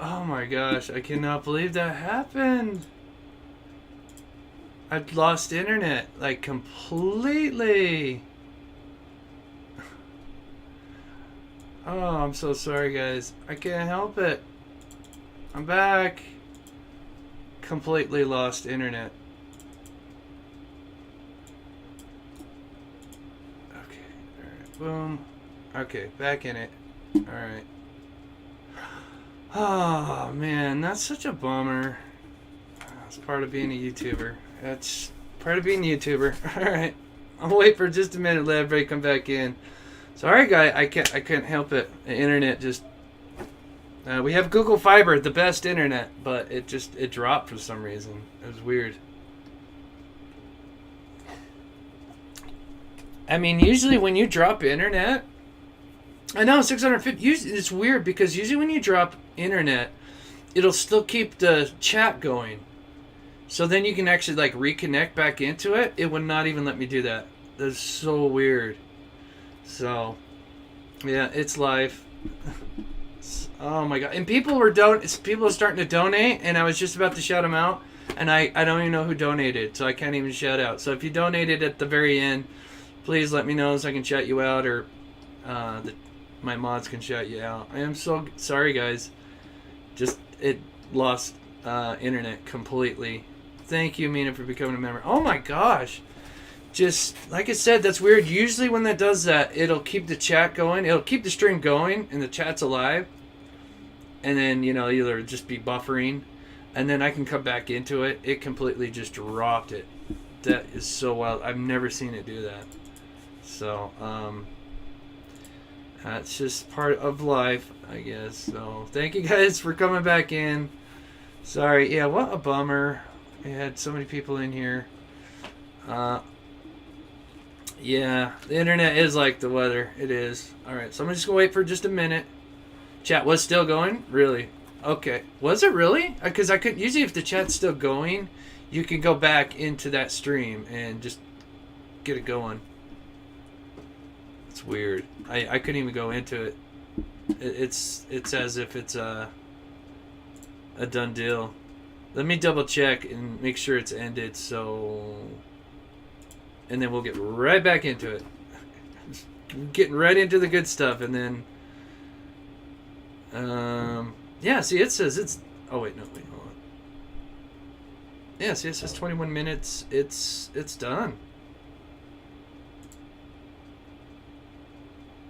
Oh my gosh, I cannot believe that happened. I've lost internet, like, completely. Oh, I'm so sorry, guys. I can't help it. I'm back. Completely lost internet. Okay, alright, boom. Okay, back in it. Alright. Oh, man, that's such a bummer. That's part of being a YouTuber. That's part of being a YouTuber. Alright. I'll wait for just a minute, let everybody come back in. Sorry, guy, I can't help it. The internet just... we have Google Fiber, the best internet, but it dropped for some reason. It was weird. I mean, usually when you drop internet... I know, 650... It's weird because usually when you drop internet, it'll still keep the chat going. So then you can actually, like, reconnect back into it. It would not even let me do that. That's so weird. So, yeah, it's live. Oh my god! And people are starting to donate, and I was just about to shout them out, and I don't even know who donated, so I can't even shout out. So if you donated at the very end, please let me know so I can shout you out, or my mods can shout you out. I am so sorry, guys. Just it lost internet completely. Thank you, Mina, for becoming a member. Oh my gosh! Just, like I said, that's weird. Usually when that does that, it'll keep the chat going. It'll keep the stream going, and the chat's alive. And then, either just be buffering. And then I can come back into it. It completely just dropped it. That is so wild. I've never seen it do that. So, that's just part of life, I guess. So, thank you guys for coming back in. Sorry. Yeah, what a bummer. We had so many people in here. Yeah, the internet is like the weather. It is. Alright, so I'm just going to wait for just a minute. Chat was still going? Really? Okay. Was it really? Because I could... Usually if the chat's still going, you can go back into that stream and just get it going. It's weird. I couldn't even go into it. It's as if it's a done deal. Let me double check and make sure it's ended, so... And then we'll get right back into it. Getting right into the good stuff, and then... yeah, see, it says it's... Oh, wait, hold on. Yeah, see, it says 21 minutes. It's done.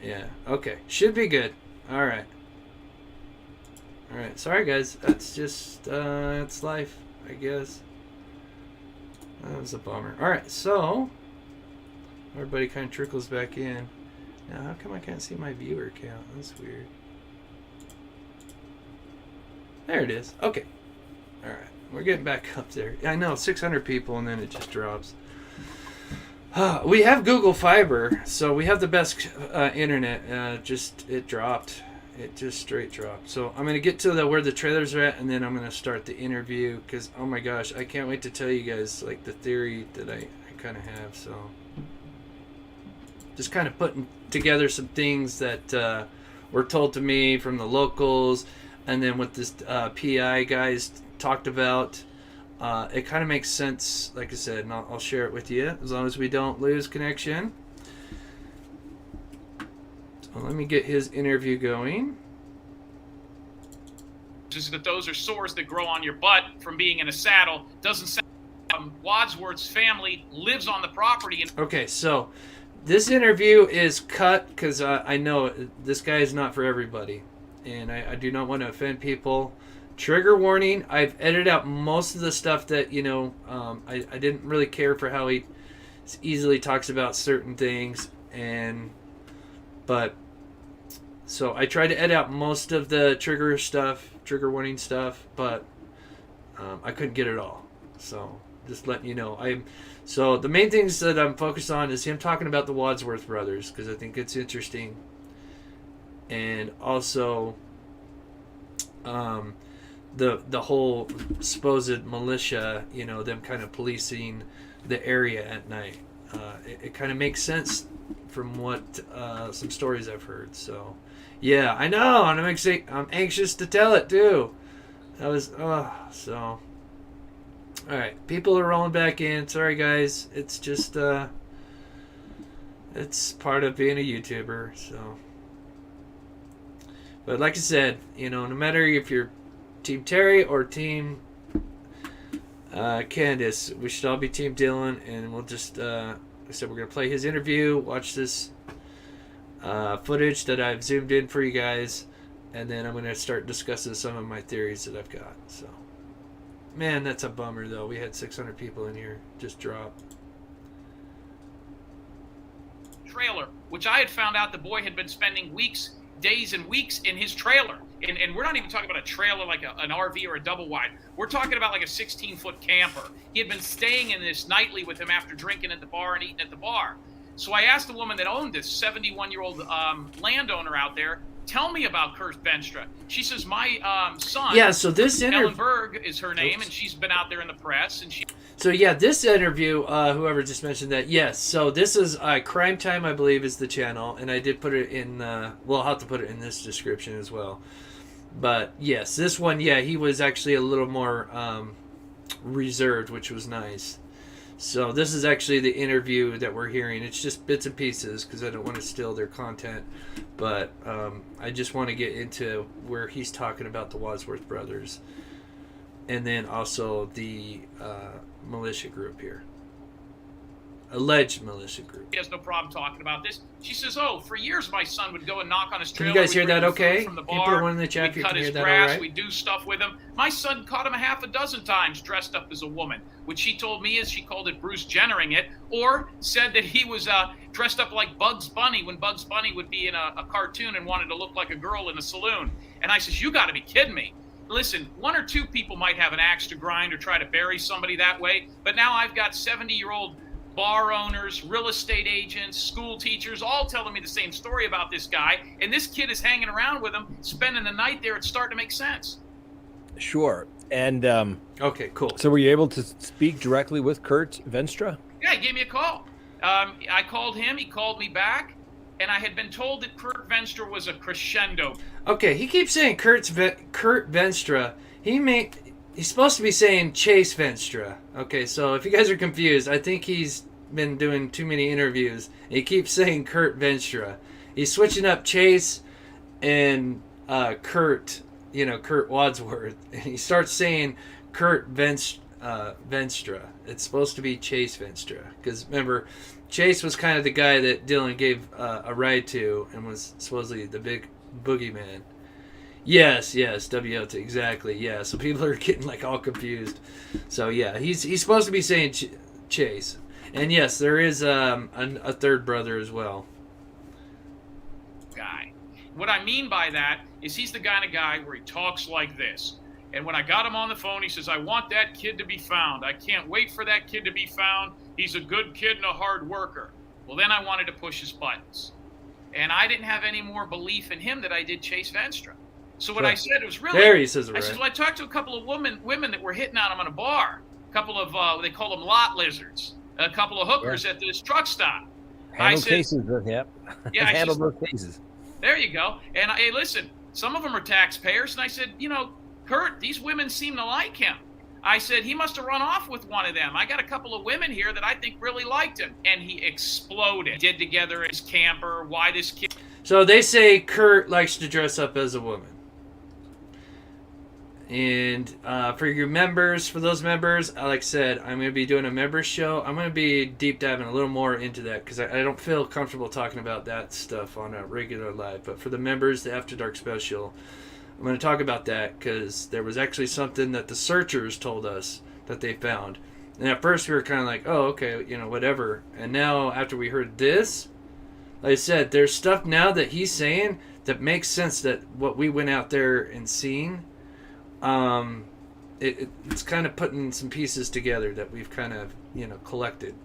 Yeah, okay. Should be good. Alright. Alright, sorry, guys. That's just, it's life, I guess. That was a bummer. Alright, so... Everybody kind of trickles back in. Now, how come I can't see my viewer count? That's weird. There it is. Okay. Alright. We're getting back up there. I know, 600 people, and then it just drops. We have Google Fiber, so we have the best internet. It dropped. It just straight dropped. So I'm going to get to where the trailers are at, and then I'm going to start the interview, because, oh my gosh, I can't wait to tell you guys, like, the theory that I kind of have, so... Just kind of putting together some things that were told to me from the locals, and then what this PI guys talked about. It kind of makes sense, like I said, and I'll share it with you as long as we don't lose connection. So let me get his interview going. Is that those are sores that grow on your butt from being in a saddle. Doesn't sound. Wadsworth's family lives on the property. And okay, so this interview is cut because I know this guy is not for everybody, and I do not want to offend people. Trigger warning, I've edited out most of the stuff that, I didn't really care for how he easily talks about certain things, but so I tried to edit out most of the trigger warning stuff, but I couldn't get it all. So just letting you know, so the main things that I'm focused on is him talking about the Wadsworth brothers, because I think it's interesting, and also the whole supposed militia, them kind of policing the area at night. It kind of makes sense from what some stories I've heard. So yeah, I know, and I'm anxious to tell it too. So. All right, people are rolling back in. Sorry, guys. It's just it's part of being a YouTuber. So, but like I said, no matter if you're Team Terry or Team Candace, we should all be Team Dylan, and we'll just. I said we're gonna play his interview. Watch this footage that I've zoomed in for you guys, and then I'm gonna start discussing some of my theories that I've got. So. Man, that's a bummer, though. We had 600 people in here. Just drop. Trailer, which I had found out the boy had been spending weeks, days and weeks in his trailer. And we're not even talking about a trailer like an RV or a double wide. We're talking about like a 16-foot camper. He had been staying in this nightly with him after drinking at the bar and eating at the bar. So I asked the woman that owned this 71-year-old landowner out there, tell me about Kurt Venstra. She says, my son, yeah, so this Ellen Berg is her name, and she's been out there in the press. And she. So, yeah, this interview, whoever just mentioned that, yes. So this is Crime Time, I believe, is the channel. And I did put it in, I'll have to put it in this description as well. But, yes, this one, yeah, he was actually a little more reserved, which was nice. So this is actually the interview that we're hearing. It's just bits and pieces because I don't want to steal their content. But I just want to get into where he's talking about the Wadsworth brothers. And then also the militia group here. Alleged militia group. He has no problem talking about this. She says, for years my son would go and knock on his trailer. Can you guys hear that okay? From the Can you bar. put one in the chat if you cut can his hear that grass. all right? We do stuff with him. My son caught him a half a dozen times dressed up as a woman. What she told me is she called it Bruce Jennering it, or said that he was dressed up like Bugs Bunny when Bugs Bunny would be in a cartoon and wanted to look like a girl in a saloon. And I says, you got to be kidding me. Listen, one or two people might have an axe to grind or try to bury somebody that way, but now I've got 70-year-old bar owners, real estate agents, school teachers, all telling me the same story about this guy, and this kid is hanging around with him, spending the night there. It's starting to make sense. Sure. And okay, cool. So were you able to speak directly with Kurt Venstra? Yeah, he gave me a call. I called him, he called me back, and I had been told that Kurt Venstra was a crescendo. Okay, he keeps saying Kurt Venstra. He's supposed to be saying Chase Venstra. Okay, so if you guys are confused, I think he's been doing too many interviews. He keeps saying Kurt Venstra. He's switching up Chase and Kurt Wadsworth. And he starts saying Kurt Venstra. It's supposed to be Chase Venstra. Because remember, Chase was kind of the guy that Dylan gave a ride to and was supposedly the big boogeyman. Yes, WOT, exactly, yeah. So people are getting like all confused. So yeah, he's supposed to be saying Chase. And yes, there is a third brother as well. Guy. What I mean by that is he's the kind of guy where he talks like this. And when I got him on the phone, he says, I want that kid to be found. I can't wait for that kid to be found. He's a good kid and a hard worker. Well, then I wanted to push his buttons. And I didn't have any more belief in him that I did Chase Venstra. So what I said was really... There he says it right. I said, well, I talked to a couple of women that were hitting on him in a bar. A couple of, they call them lot lizards. A couple of hookers at this truck stop. Handle cases, yep. Yeah, handle those cases. There you go. And, hey, listen, some of them are taxpayers. And I said, Kurt, these women seem to like him. I said, he must have run off with one of them. I got a couple of women here that I think really liked him. And he exploded. Did together his camper, why this kid... So they say Kurt likes to dress up as a woman. And for those members, like I said, I'm going to be doing a members show. I'm going to be deep diving a little more into that because I don't feel comfortable talking about that stuff on a regular live. But for the members, the After Dark special, I'm going to talk about that because there was actually something that the searchers told us that they found. And at first we were kind of like, oh, okay, whatever. And now after we heard this, like I said, there's stuff now that he's saying that makes sense that what we went out there and seen. It's kind of putting some pieces together that we've kind of, collected.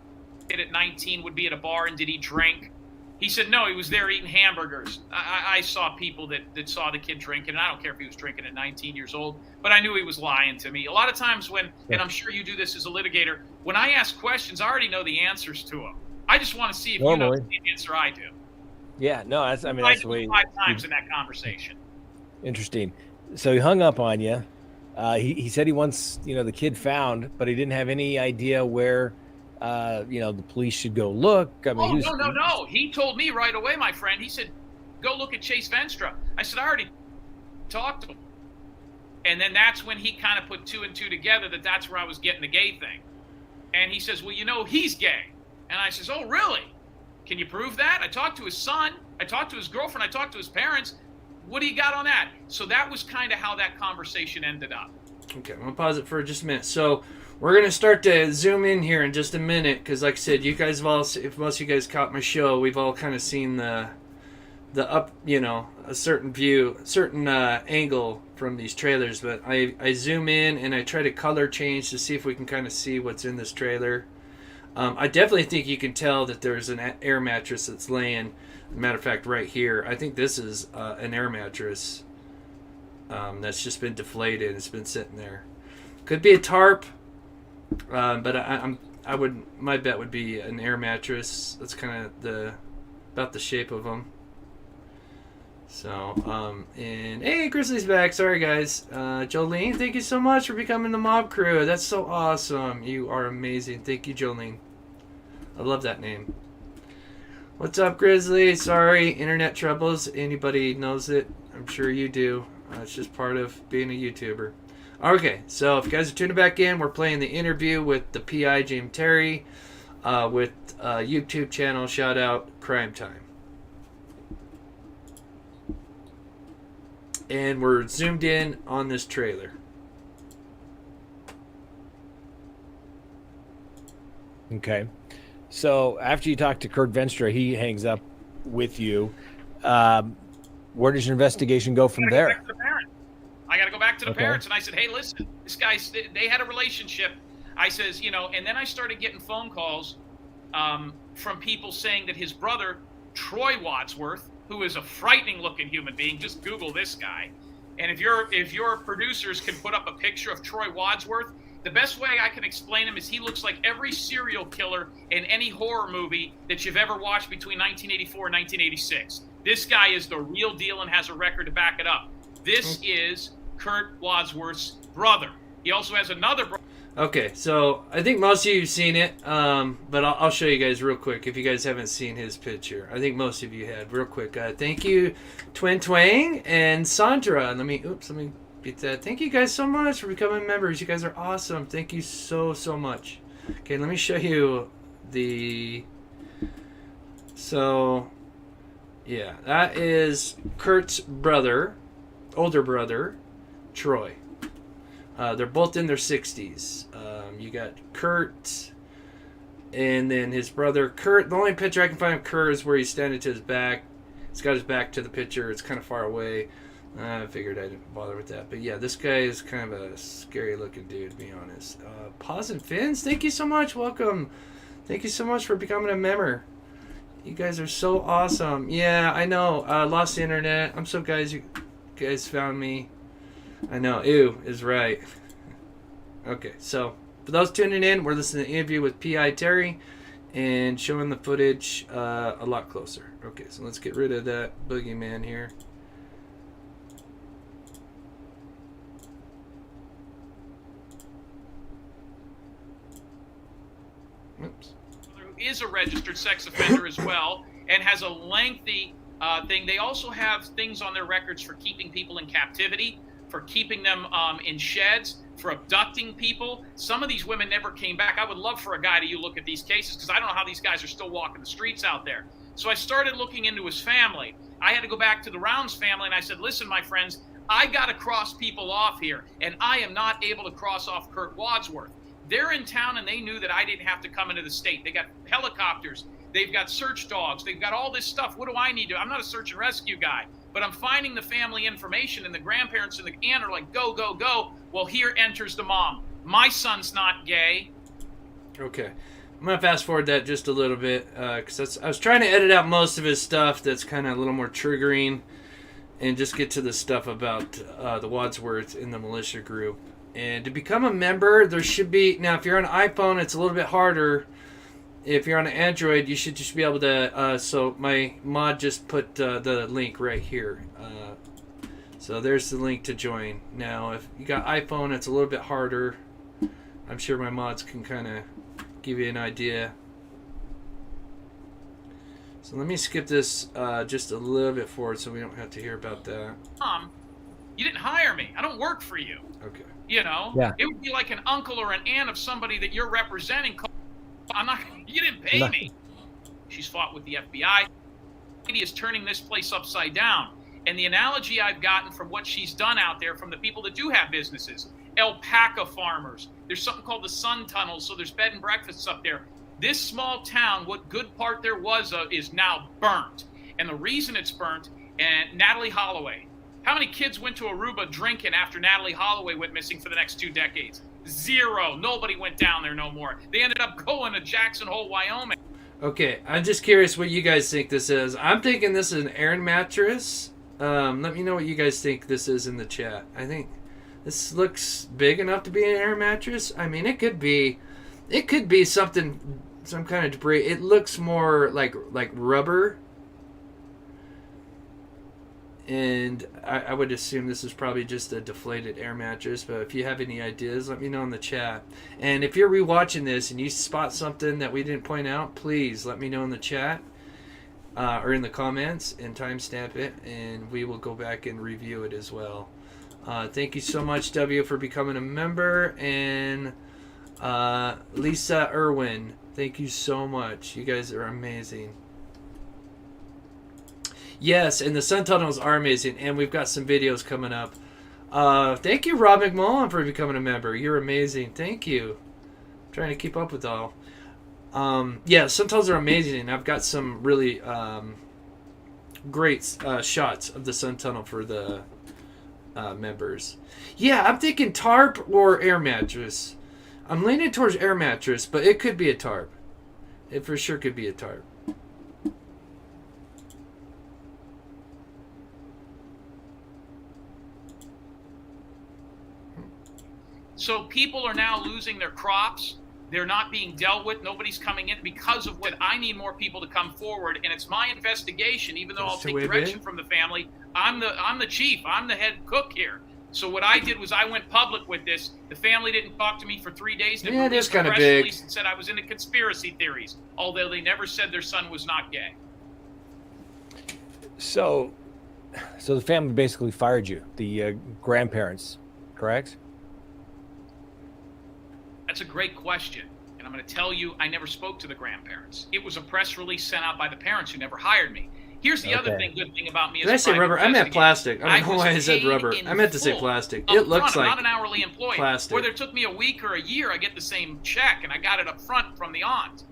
At 19 would be at a bar and did he drink? He said, no, he was there eating hamburgers. I saw people that saw the kid drinking, and I don't care if he was drinking at 19 years old, but I knew he was lying to me. A lot of times and I'm sure you do this as a litigator, when I ask questions, I already know the answers to them. I just want to see if you know the answer I do. Yeah, no, that's the way. 5 times in that conversation. Interesting. So he hung up on you. He said he wants, the kid found, but he didn't have any idea where, the police should go look. I mean, No. He told me right away, my friend. He said, go look at Chase Venstra. I said, I already talked to him. And then that's when he kind of put two and two together that's where I was getting the gay thing. And he says, well, he's gay. And I says, oh, really? Can you prove that? I talked to his son. I talked to his girlfriend. I talked to his parents. What do you got on that? So that was kind of how that conversation ended up. Okay, I'm going to pause it for just a minute. So we're going to start to zoom in here in just a minute because, like I said, you guys have all, if most of you guys caught my show, we've all kind of seen the up, a certain view, certain angle from these trailers. But I zoom in and I try to color change to see if we can kind of see what's in this trailer. I definitely think you can tell that there's an air mattress that's laying. Matter of fact, right here, I think this is an air mattress that's just been deflated. It's been sitting there. Could be a tarp, but my bet would be an air mattress. That's kind of about the shape of them. So, and hey, Grizzly's back. Sorry, guys. Jolene, thank you so much for becoming the mob crew. That's so awesome. You are amazing. Thank you, Jolene. I love that name. What's up, Grizzly? Sorry, internet troubles. Anybody knows it? I'm sure you do. It's just part of being a YouTuber. Okay, so if you guys are tuning back in, we're playing the interview with the PI, James Terry, with YouTube channel Shoutout Crime Time. And we're zoomed in on this trailer. Okay. So after you talk to Kurt Venstra, he hangs up with you. Where does your investigation go from there? I got to go back to the parents. And I said, hey, listen, this guy, they had a relationship. I says, and then I started getting phone calls from people saying that his brother, Troy Wadsworth, who is a frightening looking human being, just Google this guy. And if your producers can put up a picture of Troy Wadsworth, the best way I can explain him is he looks like every serial killer in any horror movie that you've ever watched between 1984 and 1986. This guy is the real deal and has a record to back it up. This is Kurt Wadsworth's brother. He also has another brother. Okay, so I think most of you have seen it, but I'll show you guys real quick if you guys haven't seen his picture. I think most of you had. Real quick, thank you, Twin Twang and Sandra. Let me get that. Thank you guys so much for becoming members. You guys are awesome. Thank you so much. Okay, let me show you So, yeah, that is Kurt's brother, older brother, Troy. They're both in their 60s. You got Kurt, and then his brother Kurt. The only picture I can find of Kurt is where he's standing to his back. He's got his back to the picture. It's kind of far away. I figured I didn't bother with that. But yeah, this guy is kind of a scary looking dude, to be honest. Paws and Fins, thank you so much. Welcome. Thank you so much for becoming a member. You guys are so awesome. Yeah, I know. Lost the internet. I'm so glad you guys found me. I know. Ew is right. Okay, so for those tuning in, we're listening to the interview with P.I. Terry and showing the footage a lot closer. Okay, so let's get rid of that boogeyman here. Oops. Who is a registered sex offender as well and has a lengthy thing. They also have things on their records for keeping people in captivity, for keeping them in sheds, for abducting people. Some of these women never came back. I would love for a guy to look at these cases because I don't know how these guys are still walking the streets out there. So I started looking into his family. I had to go back to the Rounds family and I said, listen, my friends, I got to cross people off here, and I am not able to cross off Kurt Wadsworth. They're in town and they knew that I didn't have to come into the state. They got helicopters. They've got search dogs. They've got all this stuff. What do I need to? I'm not a search and rescue guy, but I'm finding the family information, and the grandparents and the aunt are like, go, go, go. Well, here enters the mom. My son's not gay. Okay. I'm going to fast forward that just a little bit because I was trying to edit out most of his stuff that's kind of a little more triggering and just get to the stuff about the Wadsworth in the militia group. And to become a member, there should be... Now, if you're on an iPhone, it's a little bit harder. If you're on an Android, you should just be able to... so my mod just put the link right here. So there's the link to join. Now, if you got iPhone, it's a little bit harder. I'm sure my mods can kind of give you an idea. So let me skip this just a little bit forward so we don't have to hear about that. You didn't hire me. I don't work for you. Okay. You know? Yeah. It would be like an uncle or an aunt of somebody that you're representing. You didn't pay me. She's fought with the FBI. He is turning this place upside down. And the analogy I've gotten from what she's done out there from the people that do have businesses, alpaca farmers, there's something called the sun tunnels, so there's bed and breakfasts up there. This small town, what good part there was of, is now burnt. And the reason it's burnt, and Natalie Holloway, how many kids went to Aruba drinking after Natalie Holloway went missing for the next 2 decades? 0. Nobody went down there no more. They ended up going to Jackson Hole, Wyoming. Okay, I'm just curious what you guys think this is. I'm thinking this is an air mattress. Let me know what you guys think this is in the chat. I think this looks big enough to be an air mattress. I mean, it could be something, some kind of debris. It looks more like rubber. And I would assume this is probably just a deflated air mattress. But if you have any ideas, let me know in the chat. And if you're rewatching this and you spot something that we didn't point out, please let me know in the chat or in the comments and timestamp it. And we will go back and review it as well. Thank you so much, W, for becoming a member. And Lisa Irwin, thank you so much. You guys are amazing. Yes, and the sun tunnels are amazing, and we've got some videos coming up. Thank you, Rob McMullen, for becoming a member. You're amazing. Thank you. I'm trying to keep up with all. Yeah, sun tunnels are amazing, and I've got some really great shots of the sun tunnel for the members. Yeah, I'm thinking tarp or air mattress. I'm leaning towards air mattress, but it could be a tarp. It for sure could be a tarp. So people are now losing their crops. They're not being dealt with. Nobody's coming in because of what. I need more people to come forward, and it's my investigation. Even though I'll take direction from the family, I'm the chief. I'm the head cook here. So what I did was I went public with this. The family didn't talk to me for 3 days. They it is kind of big. big. And said I was into conspiracy theories, although they never said their son was not gay. So the family basically fired you, the grandparents, correct? That's a great question. And I'm going to tell you, I never spoke to the grandparents. It was a press release sent out by the parents who never hired me. Here's the other good thing about me. Did I say rubber? I meant plastic. I don't know why I said rubber. I meant to say plastic. It looks like I'm not an hourly employee. Plastic. Whether it took me a week or a year, I get the same check, and I got it up front from the aunt.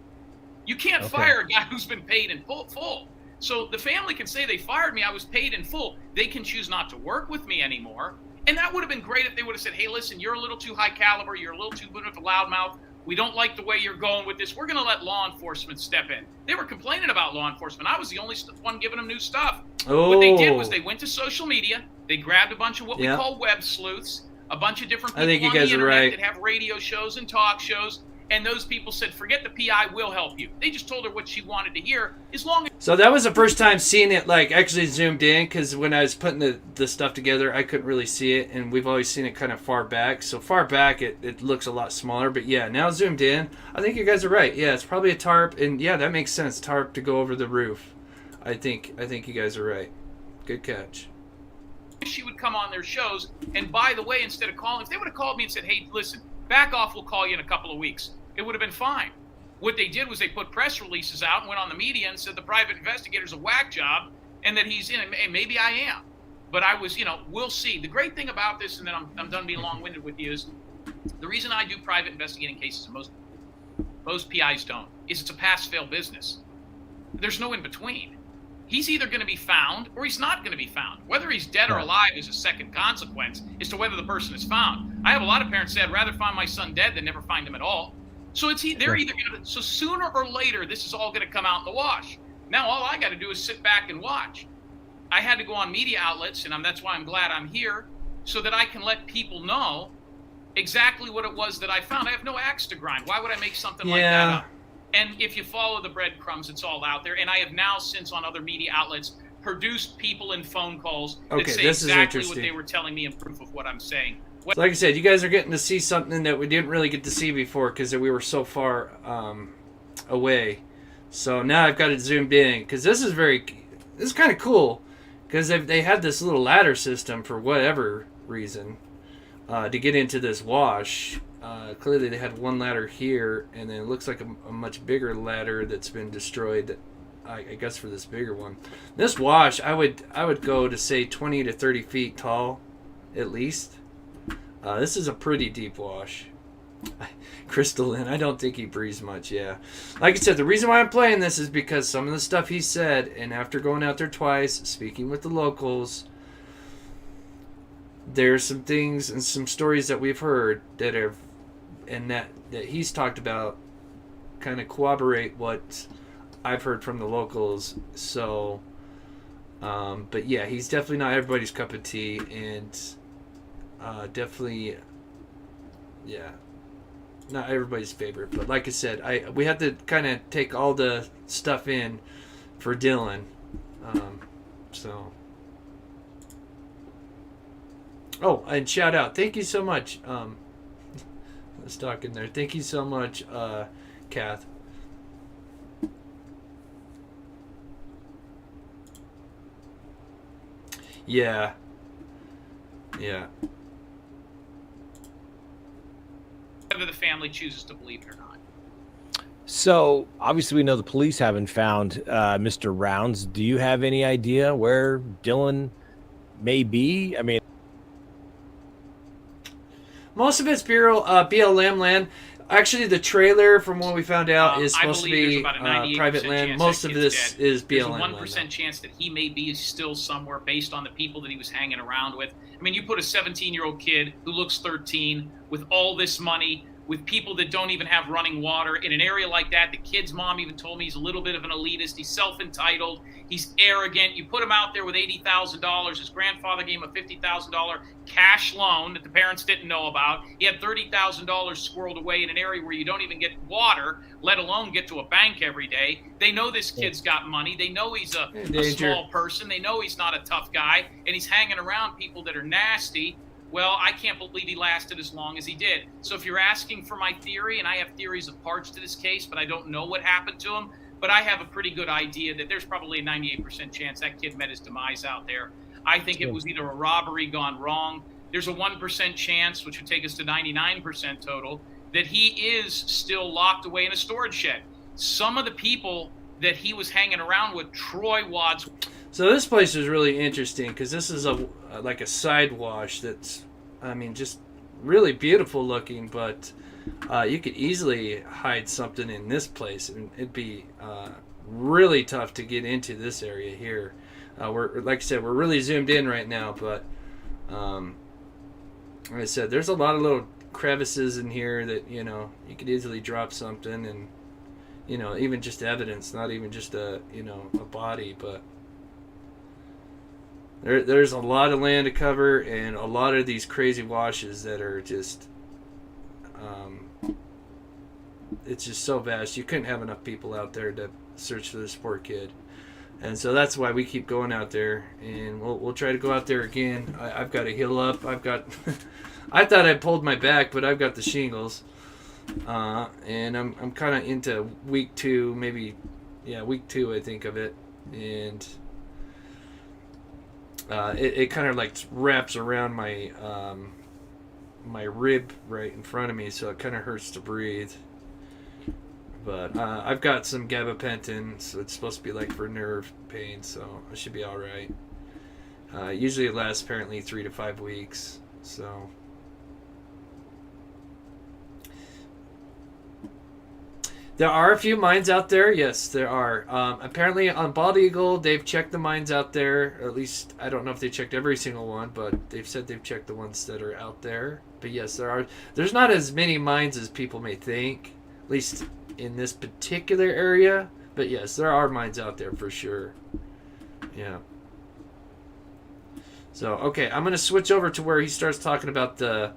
You can't fire a guy who's been paid in full. So the family can say they fired me. I was paid in full. They can choose not to work with me anymore. And that would have been great if they would have said, hey, listen, you're a little too high caliber. You're a little too good of a loudmouth. We don't like the way you're going with this. We're going to let law enforcement step in. They were complaining about law enforcement. I was the only one giving them new stuff. Oh. What they did was they went to social media. They grabbed a bunch of what we call web sleuths, a bunch of different people on the internet that have radio shows and talk shows. And those people said, forget the PI, we'll help you. They just told her what she wanted to hear, as long as... So that was the first time seeing it, like, actually zoomed in, because when I was putting the stuff together, I couldn't really see it, and we've always seen it kind of far back. So far back, it looks a lot smaller, but yeah, now zoomed in, I think you guys are right. Yeah, it's probably a tarp, and yeah, that makes sense, tarp to go over the roof. I think you guys are right. Good catch. She would come on their shows, and by the way, instead of calling, if they would have called me and said, hey, listen, back off, we'll call you in a couple of weeks, it would have been fine. What they did was they put press releases out and went on the media and said the private investigator's a whack job and that he's in it. And maybe I am. But I was, we'll see. The great thing about this, and then I'm done being long-winded with you, is the reason I do private investigating cases, and most PIs don't, is it's a pass-fail business. There's no in-between. He's either going to be found or he's not going to be found. Whether he's dead or alive is a second consequence as to whether the person is found. I have a lot of parents say, I'd rather find my son dead than never find him at all. So they're either going to, so sooner or later, this is all going to come out in the wash. Now, all I got to do is sit back and watch. I had to go on media outlets, and that's why I'm glad I'm here, so that I can let people know exactly what it was that I found. I have no axe to grind. Why would I make something like that up? And if you follow the breadcrumbs, it's all out there. And I have now, since on other media outlets, produced people and phone calls Okay, that say this is exactly what interesting. they were telling me in proof of what I'm saying. So like I said, you guys are getting to see something that we didn't really get to see before because we were so far away. So now I've got it zoomed in because this is kind of cool because they had this little ladder system for whatever reason to get into this wash. Clearly they had one ladder here, and then it looks like a much bigger ladder that's been destroyed. That I guess for this bigger one. This wash, I would go to say 20 to 30 feet tall, at least. This is a pretty deep wash. Crystalline, I don't think he breathes much, yeah. Like I said, the reason why I'm playing this is because some of the stuff he said, and after going out there twice, speaking with the locals, there's some things and some stories that we've heard that have, and that he's talked about, kind of corroborate what I've heard from the locals. So, but yeah, he's definitely not everybody's cup of tea, and definitely, yeah, not everybody's favorite. But like I said, we had to kind of take all the stuff in for Dylan. So, oh, and shout out, thank you so much. Let's talk in there. Thank you so much, Kath. Yeah. Yeah. Whether the family chooses to believe it or not. So obviously we know the police haven't found Mr. Rounds. Do you have any idea where Dylan may be? I mean, most of it's BLM land. Actually, the trailer, from what we found out, is supposed to be private land. Most of this is BLM land. There's a 1% chance that he may be still somewhere based on the people that he was hanging around with. I mean, you put a 17-year-old kid who looks 13 with all this money, with people that don't even have running water in an area like that. The kid's mom even told me he's a little bit of an elitist. He's self-entitled. He's arrogant. You put him out there with $80,000. His grandfather gave him a $50,000 cash loan that the parents didn't know about. He had $30,000 squirreled away in an area where you don't even get water, let alone get to a bank every day. They know this kid's got money. They know he's a small person. They know he's not a tough guy, and he's hanging around people that are nasty. Well, I can't believe he lasted as long as he did. So if you're asking for my theory, and I have theories of parts to this case, but I don't know what happened to him, but I have a pretty good idea that there's probably a 98% chance that kid met his demise out there. I think it was either a robbery gone wrong. There's a 1% chance, which would take us to 99% total, that he is still locked away in a storage shed. Some of the people that he was hanging around with, Troy Wads. So this place is really interesting because this is like a side wash that's, I mean, just really beautiful looking, but you could easily hide something in this place, and it'd be really tough to get into this area here. We're, like I said, we're really zoomed in right now, but like I said, there's a lot of little crevices in here that, you know, you could easily drop something, and, you know, even just evidence, not even just a body, but there's a lot of land to cover, and a lot of these crazy washes that are just, it's just so vast. You couldn't have enough people out there to search for this poor kid. And so that's why we keep going out there, and we'll try to go out there again. I've got to heal up. I've got, I thought I pulled my back, but I've got the shingles, and I'm kind of into week 2, maybe, yeah, week 2 I think of it, and it kind of like wraps around my my rib right in front of me, so it kind of hurts to breathe. But I've got some gabapentin, so it's supposed to be like for nerve pain, so I should be all right. Usually it lasts apparently 3 to 5 weeks, so. There are a few mines out there. Yes, there are. Apparently on Bald Eagle, they've checked the mines out there. Or at least, I don't know if they checked every single one, but they've said they've checked the ones that are out there. But yes, there are. There's not as many mines as people may think, at least in this particular area. But yes, there are mines out there for sure. Yeah. So, okay, I'm going to switch over to where he starts talking about the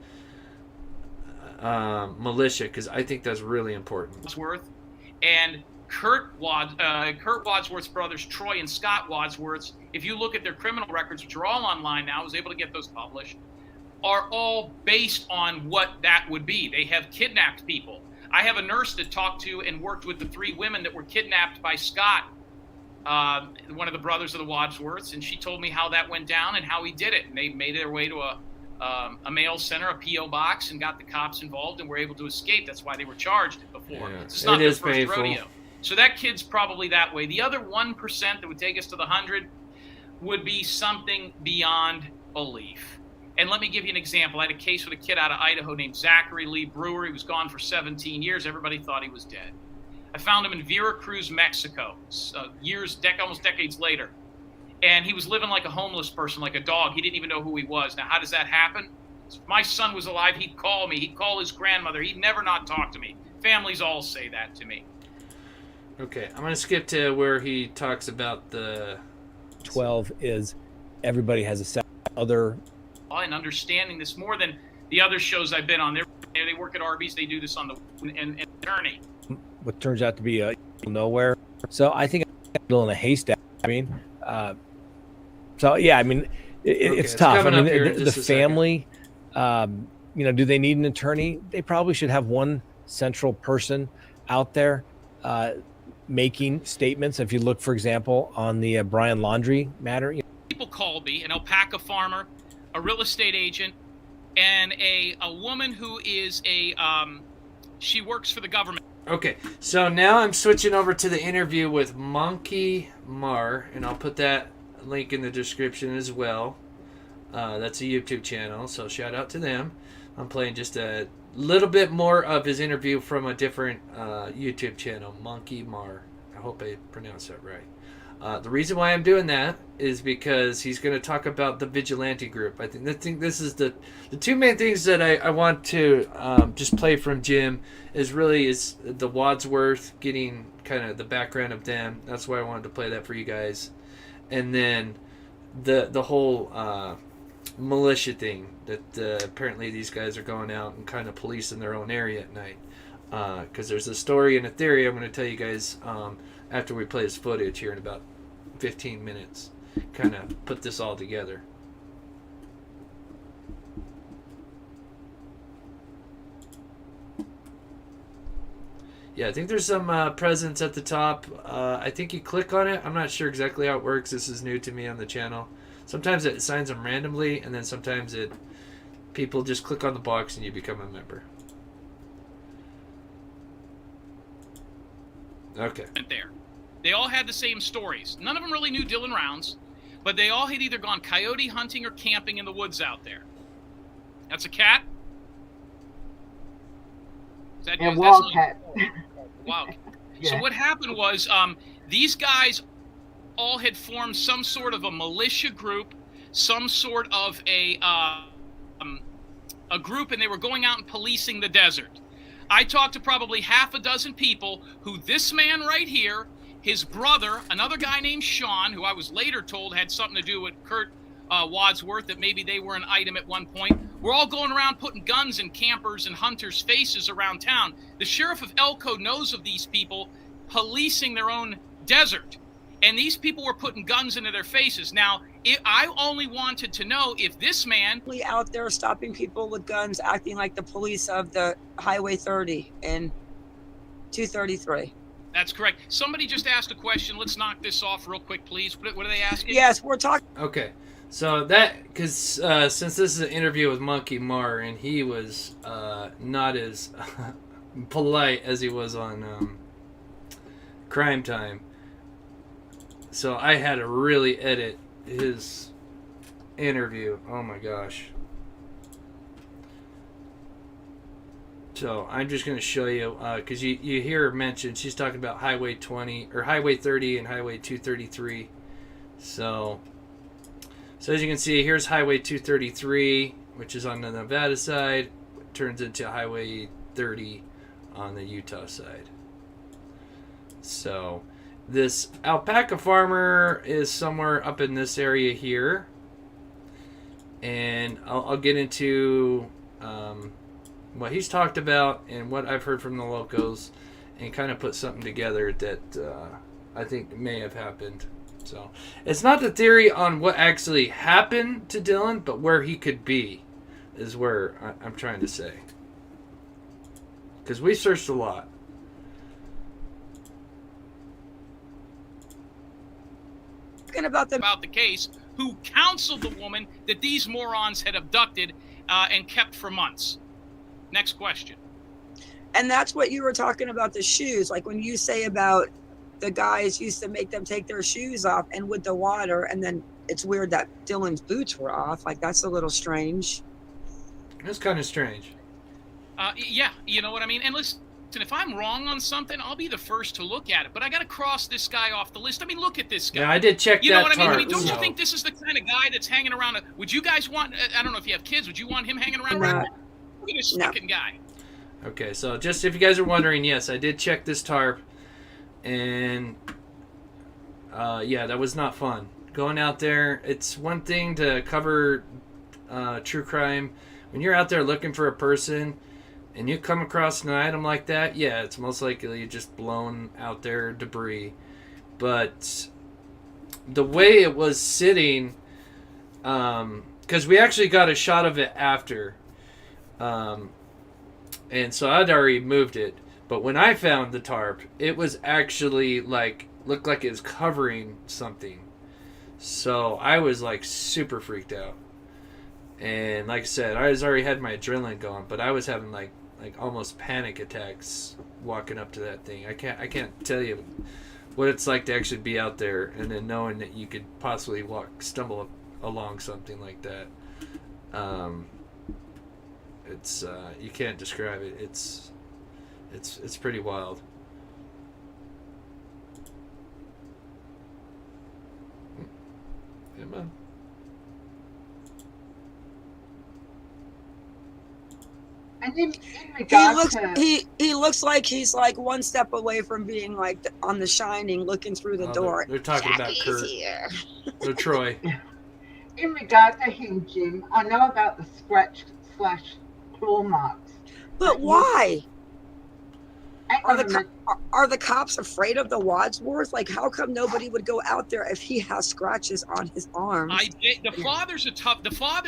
militia, because I think that's really important. Worth, and Kurt Wadsworth's brothers, Troy and Scott Wadsworth, if you look at their criminal records, which are all online now, I was able to get those published, are all based on what that would be. They have kidnapped people. I have a nurse that talked to and worked with the 3 women that were kidnapped by Scott, one of the brothers of the Wadsworths, and she told me how that went down and how he did it. And they made their way to a mail center, a P.O. box, and got the cops involved and were able to escape. That's why they were charged before. Yeah, it's not their first painful. rodeo. So that kid's probably that way. The other 1% that would take us to the 100 would be something beyond belief. And let me give you an example. I had a case with a kid out of Idaho named Zachary Lee Brewer. He was gone for 17 years. Everybody thought he was dead. I found him in Veracruz, Mexico, almost decades later. And he was living like a homeless person, like a dog. He didn't even know who he was. Now, how does that happen? If my son was alive, he'd call me. He'd call his grandmother. He'd never not talk to me. Families all say that to me. Okay, I'm going to skip to where he talks about the 12 is everybody has a set other. And understanding this more than the other shows I've been on. They work at Arby's. They do this on the and attorney. What turns out to be a nowhere. So I think I'm still in a haystack. I mean, so yeah, I mean, it's tough. I mean, the family, do they need an attorney? They probably should have one central person out there making statements. If you look, for example, on the Brian Laundrie matter. People called me, an alpaca farmer, a real estate agent, and a woman who is she works for the government. Okay, so now I'm switching over to the interview with Monkie Mar, and I'll put that link in the description as well. That's a YouTube channel, so shout out to them. I'm playing just a little bit more of his interview from a different YouTube channel, Monkie Mar. I hope I pronounced that right. The reason why I'm doing that is because he's going to talk about the vigilante group. I think this is the 2 main things that I want to just play from Jim is the Wadsworth, getting kind of the background of them. That's why I wanted to play that for you guys. And then the whole militia thing that apparently these guys are going out and kind of policing their own area at night. Because there's a story and a theory I'm going to tell you guys after we play this footage here in about 15 minutes. Kind of put this all together. Yeah, I think there's some presents at the top. I think you click on it. I'm not sure exactly how it works. This is new to me on the channel. Sometimes it assigns them randomly, and then sometimes people just click on the box and you become a member. Okay. There. They all had the same stories. None of them really knew Dylan Rounds, but they all had either gone coyote hunting or camping in the woods out there. That's a cat? Is that and wildcat. Wow. Yeah. So what happened was these guys all had formed some sort of a militia group, some sort of a group, and they were going out and policing the desert. I talked to probably half a dozen people who this man right here, his brother, another guy named Sean, who I was later told had something to do with Kurt Wadsworth, that maybe they were an item at one point. We're all going around putting guns in campers and hunters' faces around town. The sheriff of Elko knows of these people policing their own desert. And these people were putting guns into their faces. Now, I only wanted to know if this man... out there stopping people with guns, acting like the police of the Highway 30 and 233. That's correct. Somebody just asked a question. Let's knock this off real quick, please. What are they asking? Yes, we're talking... Okay, so because since this is an interview with Monkie Mar, and he was not as polite as he was on Crime Time, so I had to really edit his interview. Oh my gosh. So I'm just going to show you, because you hear her mention, she's talking about Highway 20, or Highway 30 and Highway 233. So as you can see, here's Highway 233, which is on the Nevada side. It turns into Highway 30 on the Utah side. So this alpaca farmer is somewhere up in this area here. And I'll get into what he's talked about and what I've heard from the locals. and kind of put something together that I think may have happened. So it's not the theory on what actually happened to Dylan, but where he could be is where I'm trying to say. Because we searched a lot. About the case, who counseled the woman that these morons had abducted and kept for months. Next question. And that's what you were talking about, the shoes. Like when you say about the guys used to make them take their shoes off and with the water, and then it's weird that Dylan's boots were off. Like that's a little strange. It's kind of strange. Yeah, you know what I mean? And listen, if I'm wrong on something, I'll be the first to look at it. But I got to cross this guy off the list. I mean, look at this guy. Yeah, I did check you that know what tarp, I mean? Don't so. you think this is the kind of guy that's hanging around? Would you guys want, I don't know if you have kids, would you want him hanging around? No. Look at this stinking guy. Okay, so just if you guys are wondering, yes, I did check this tarp. And, yeah, that was not fun. Going out there, it's one thing to cover true crime. When you're out there looking for a person and you come across an item like that, yeah, it's most likely just blown out there debris. But the way it was sitting, because we actually got a shot of it after, and so I'd already moved it. But when I found the tarp, it was actually looked like it was covering something. So I was super freaked out. And like I said, I already had my adrenaline going, but I was having like almost panic attacks walking up to that thing. I can't tell you what it's like to actually be out there and then knowing that you could possibly stumble along something like that. It's you can't describe it. It's pretty wild. Come on. And in regards he looks like he's one step away from being on The Shining, looking through the door. They're talking about Kurt. Here. Or Troy. in regard to him, Jim, I know about the scratch/claw marks. But why? Hang on a minute. Are the cops afraid of the Wadsworth? How come nobody would go out there if he has scratches on his arms?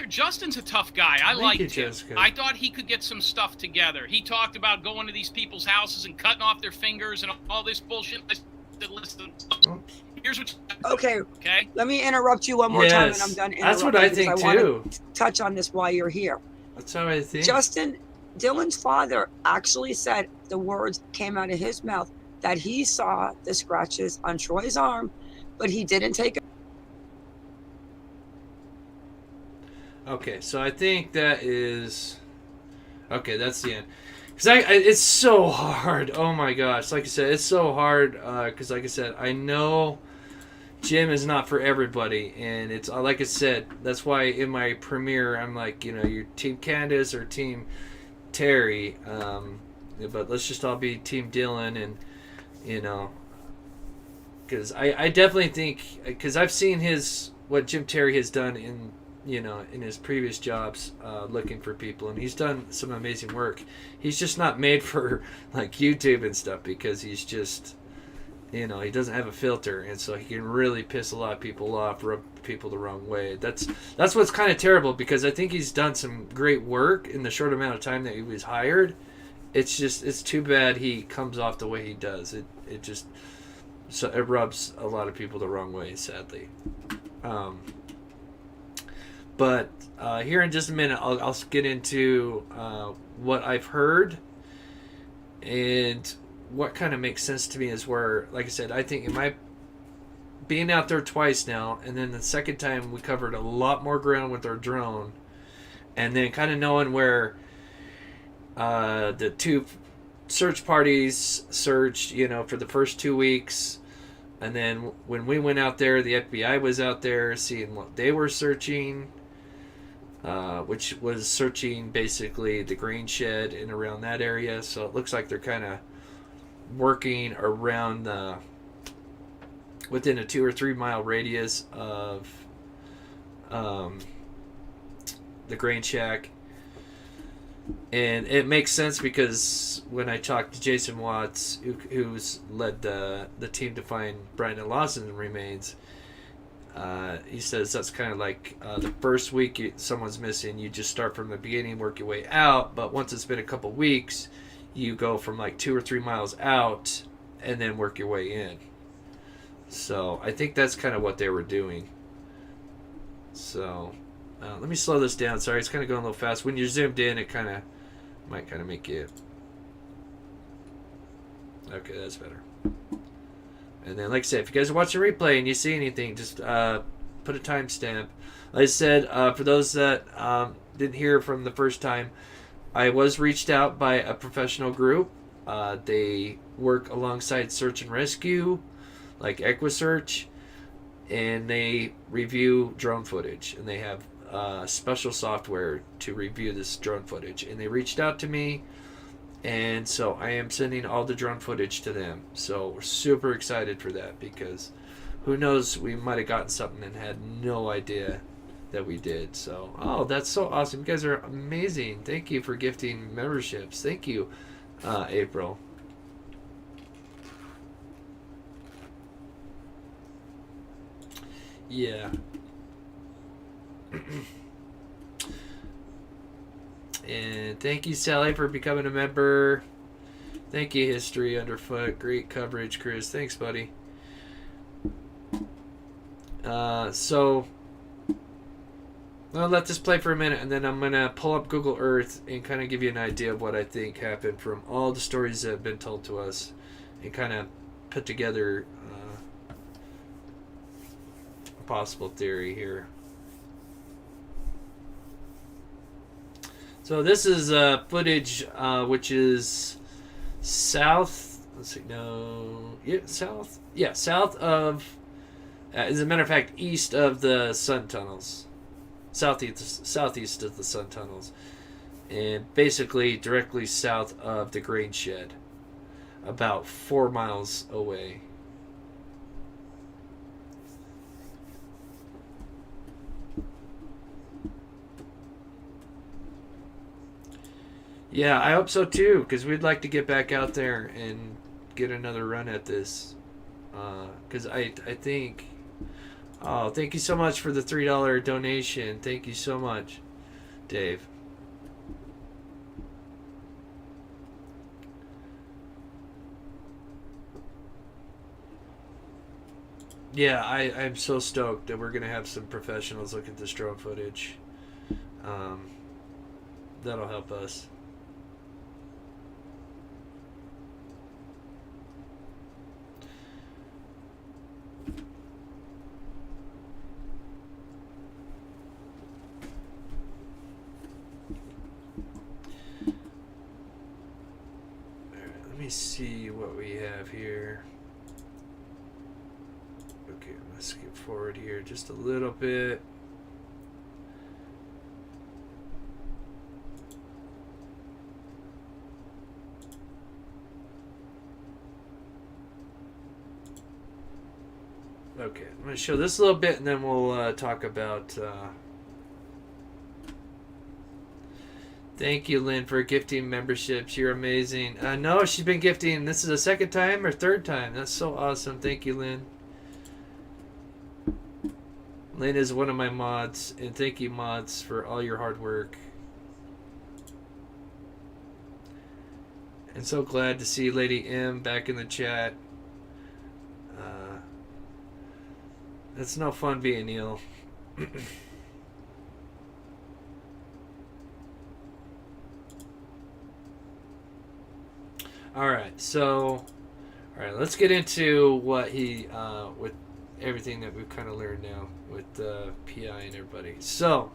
Justin's a tough guy. I liked him. Jessica. I thought he could get some stuff together. He talked about going to these people's houses and cutting off their fingers and all this bullshit. Listen, here's what Okay. Okay. Let me interrupt you one more time and I'm done. That's what I think too. Want to touch on this while you're here. That's how I think. Dylan's father actually said the words came out of his mouth that he saw the scratches on Troy's arm, but he didn't take it. Okay, so I think that is... Okay, that's the end. Because it's so hard. Oh my gosh. Like I said, it's so hard. Because like I said, I know Jim is not for everybody. And it's like I said, that's why in my premiere, I'm like, you're Team Candace or Team Terry. But let's just all be Team Dylan. And, because I definitely think... Because I've seen what Jim Terry has done in his previous jobs, looking for people, and he's done some amazing work. He's just not made for YouTube and stuff because he's just, he doesn't have a filter, and so he can really piss a lot of people off, rub people the wrong way. That's what's kind of terrible because I think he's done some great work in the short amount of time that he was hired. It's too bad he comes off the way he does. It rubs a lot of people the wrong way, sadly. But here in just a minute, I'll get into what I've heard and what kind of makes sense to me is where, like I said, I think being out there twice now, and then the second time we covered a lot more ground with our drone, and then kind of knowing where the two search parties searched, for the first 2 weeks. And then when we went out there, the FBI was out there seeing what they were searching. Which was searching basically the grain shed and around that area. So it looks like they're kind of working around within a 2 or 3 mile radius of the grain shack. And it makes sense because when I talked to Jason Watts, who's led the team to find Brandon Lawson's remains, he says that's kind of like the first week someone's missing, you just start from the beginning, work your way out. But once it's been a couple weeks, you go from like 2 or 3 miles out and then work your way in. So I think that's kind of what they were doing. So let me slow this down. Sorry, it's kind of going a little fast. When you're zoomed in, it might kind of make you... Okay, that's better. And then, like I said, if you guys watch the replay and you see anything, just put a timestamp. Like I said, for those that didn't hear from the first time, I was reached out by a professional group. They work alongside search and rescue, like EquiSearch, and they review drone footage. And they have special software to review this drone footage. And they reached out to me, and so I am sending all the drone footage to them. So we're super excited for that, because who knows, we might have gotten something and had no idea that we did. So, oh, that's so awesome. You guys are amazing. Thank you for gifting memberships. Thank you, April. Yeah. And thank you, Sally, for becoming a member. Thank you, History Underfoot. Great coverage, Chris. Thanks, buddy. So I'll let this play for a minute, and then I'm going to pull up Google Earth and kind of give you an idea of what I think happened from all the stories that have been told to us, and kind of put together a possible theory here. So this is footage which is south. Let's see. No. Yeah, south. Yeah, south of. As a matter of fact, east of the sun tunnels. Southeast of the sun tunnels, and basically directly south of the grain shed, about 4 miles away. Yeah, I hope so too, because we'd like to get back out there and get another run at this. Because I think... Oh, thank you so much for the $3 donation. Thank you so much, Dave. Yeah, I'm so stoked that we're going to have some professionals look at this drone footage. That'll help us. Let me see what we have here. Okay, let's skip forward here just a little bit. Okay, I'm going to show this a little bit, and then we'll talk about... Thank you, Lynn, for gifting memberships. You're amazing. No, she's been gifting. This is the second time or third time. That's so awesome. Thank you, Lynn. Lynn is one of my mods, and thank you, mods, for all your hard work. And so glad to see Lady M back in the chat. It's no fun being ill. Alright, let's get into what he, with everything that we've kind of learned now with PI and everybody. So,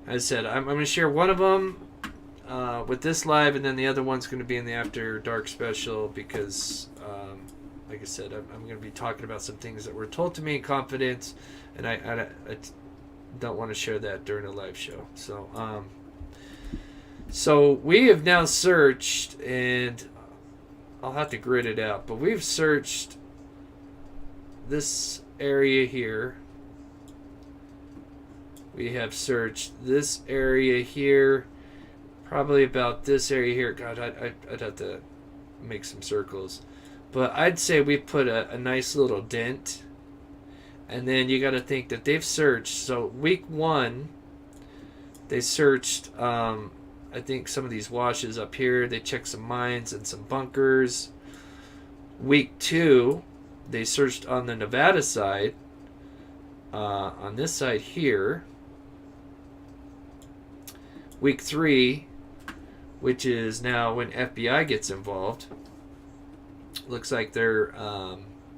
as I said, I'm going to share one of them with this live, and then the other one's going to be in the After Dark special, because, like I said, I'm going to be talking about some things that were told to me in confidence, and I don't want to share that during a live show. So we have now searched, and I'll have to grid it out, but we've searched this area here. We have searched this area here, probably about this area here. God, I'd have to make some circles. But I'd say we put a nice little dent. And then you got to think that they've searched. So week 1, they searched, I think, some of these washes up here. They checked some mines and some bunkers. Week 2, they searched on the Nevada side. On this side here. Week 3, which is now when FBI gets involved. Looks like they're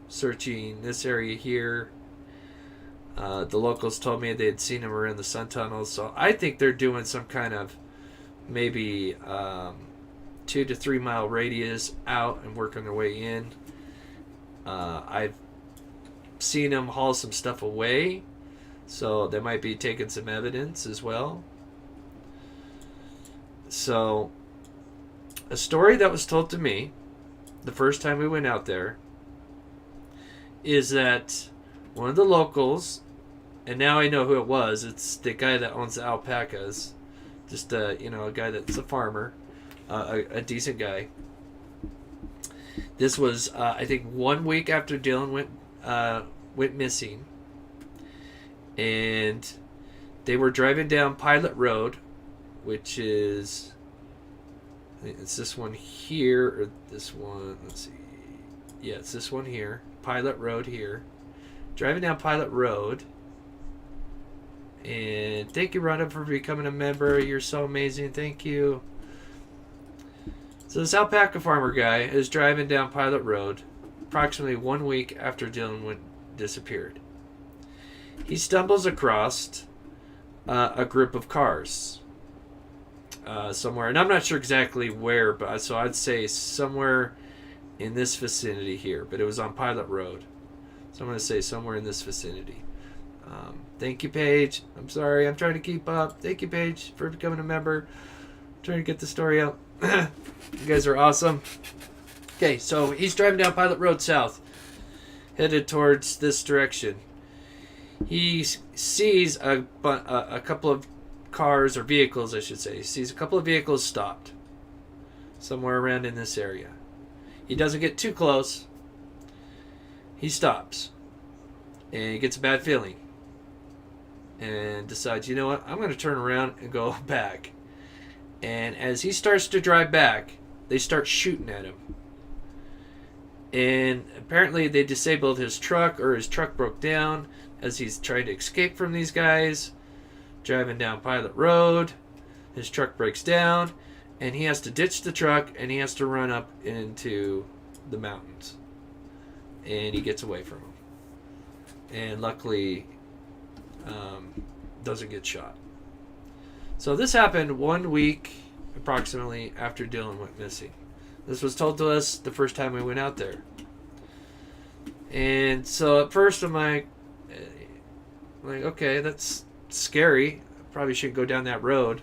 searching this area here. The locals told me they'd seen him around the sun tunnels, so I think they're doing some kind of maybe 2 to 3 mile radius out and working their way in. I've seen them haul some stuff away, so they might be taking some evidence as well. So, a story that was told to me the first time we went out there is that one of the locals, and now I know who it was, it's the guy that owns the alpacas, just a guy that's a farmer, a decent guy. This was I think 1 week after Dylan went missing, and they were driving down Pilot Road, which is, I think it's this one here, or this one, let's see, yeah, it's this one here, Pilot Road here. Driving down Pilot Road. And thank you, Rhonda, for becoming a member. You're so amazing. Thank you. So this alpaca farmer guy is driving down Pilot Road approximately 1 week after Dylan disappeared. He stumbles across a group of cars somewhere, and I'm not sure exactly where, but so I'd say somewhere in this vicinity here, but it was on Pilot Road. So I'm going to say somewhere in this vicinity. Thank you, Paige. I'm sorry. I'm trying to keep up. Thank you, Paige, for becoming a member. I'm trying to get the story out. You guys are awesome. Okay, so he's driving down Pilot Road south, headed towards this direction. He sees a couple of cars, or vehicles, I should say. He sees a couple of vehicles stopped somewhere around in this area. He doesn't get too close. He stops, and he gets a bad feeling, and decides, you know what, I'm going to turn around and go back. And as he starts to drive back, they start shooting at him. And apparently they disabled his truck, or his truck broke down as he's trying to escape from these guys. Driving down Pilot Road, his truck breaks down, and he has to ditch the truck, and he has to run up into the mountains. And he gets away from them. And luckily, doesn't get shot. So this happened 1 week, approximately, after Dylan went missing. This was told to us the first time we went out there. And so at first I'm like, okay, that's scary. I probably shouldn't go down that road.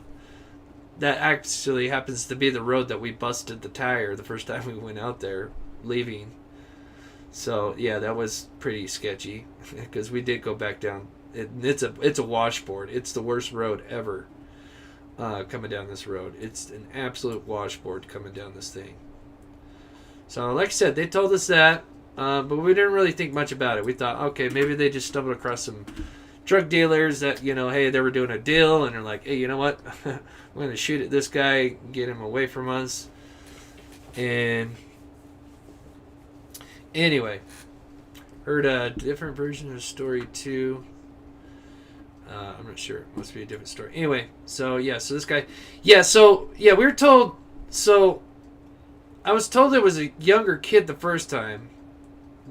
That actually happens to be the road that we busted the tire the first time we went out there, leaving. So yeah, that was pretty sketchy, because we did go back down. It's a washboard. It's the worst road ever. Coming down this road, it's an absolute washboard coming down this thing. So like I said, they told us that, but we didn't really think much about it. We thought, okay, maybe they just stumbled across some drug dealers that, hey, they were doing a deal, and they're like, hey, you know what, we're going to shoot at this guy, get him away from us. And anyway, heard a different version of the story too. I'm not sure. It must be a different story. Anyway, so this guy. We were told. So I was told it was a younger kid the first time.